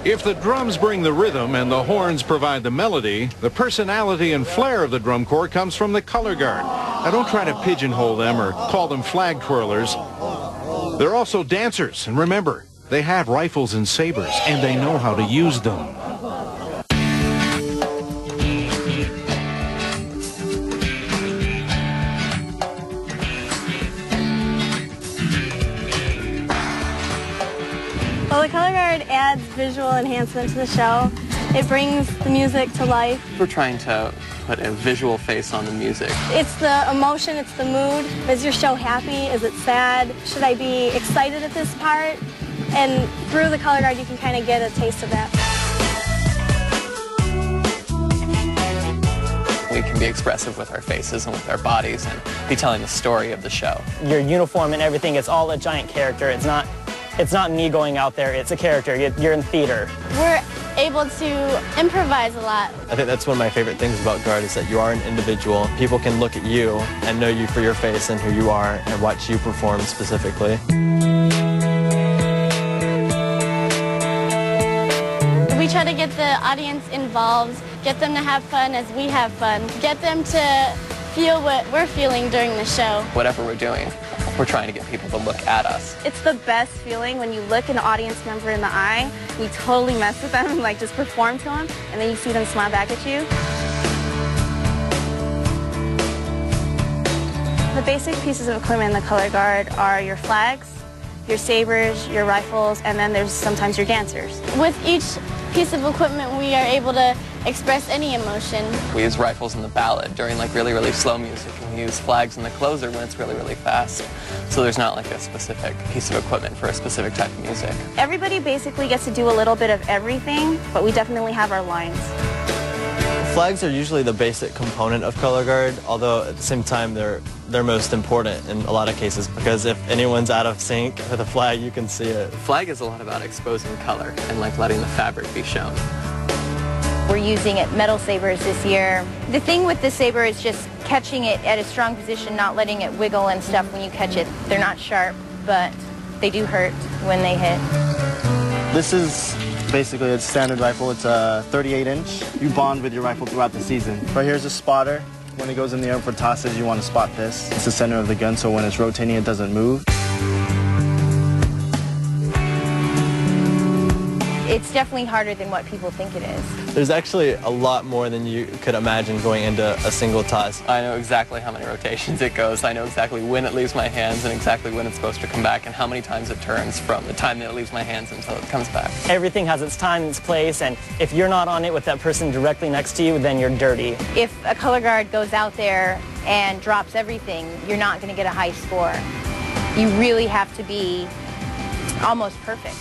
If the drums bring the rhythm and the horns provide the melody, the personality and flair of the drum corps comes from the color guard. Now don't try to pigeonhole them or call them flag twirlers. They're also dancers, and remember, they have rifles and sabers, and they know how to use them. Well, the color guard adds visual enhancement to the show. It brings the music to life. We're trying to put a visual face on the music. It's the emotion, it's the mood. Is your show happy? Is it sad? Should I be excited at this part? And through the color guard, you can kind of get a taste of that. We can be expressive with our faces and with our bodies and be telling the story of the show. Your uniform and everything, it's all a giant character. It's not me going out there, it's a character. You're in theater. We're able to improvise a lot. I think that's one of my favorite things about Guard is that you are an individual. People can look at you and know you for your face and who you are and watch you perform specifically. We try to get the audience involved, get them to have fun as we have fun, get them to feel what we're feeling during the show. Whatever we're doing, we're trying to get people to look at us. It's the best feeling when you look an audience member in the eye, you totally mess with them and like just perform to them, and then you see them smile back at you. The basic pieces of equipment in the color guard are your flags, your sabers, your rifles, and then there's sometimes your dancers. With each piece of equipment, we are able to express any emotion. We use rifles in the ballad during like really, really slow music, and we use flags in the closer when it's really, really fast. So there's not like a specific piece of equipment for a specific type of music. Everybody basically gets to do a little bit of everything, but we definitely have our lines. Flags are usually the basic component of color guard, although at the same time they're most important in a lot of cases, because if anyone's out of sync with a flag, you can see it. Flag is a lot about exposing color and like letting the fabric be shown. We're using metal sabers this year. The thing with the saber is just catching it at a strong position, not letting it wiggle and stuff when you catch it. They're not sharp, but they do hurt when they hit. This is basically a standard rifle. It's a 38-inch. You bond with your rifle throughout the season. Right here's a spotter. When it goes in the air for tosses, you want to spot this. It's the center of the gun, so when it's rotating, it doesn't move. It's definitely harder than what people think it is. There's actually a lot more than you could imagine going into a single toss. I know exactly how many rotations it goes. I know exactly when it leaves my hands and exactly when it's supposed to come back and how many times it turns from the time that it leaves my hands until it comes back. Everything has its time and its place, and if you're not on it with that person directly next to you, then you're dirty. If a color guard goes out there and drops everything, you're not going to get a high score. You really have to be almost perfect.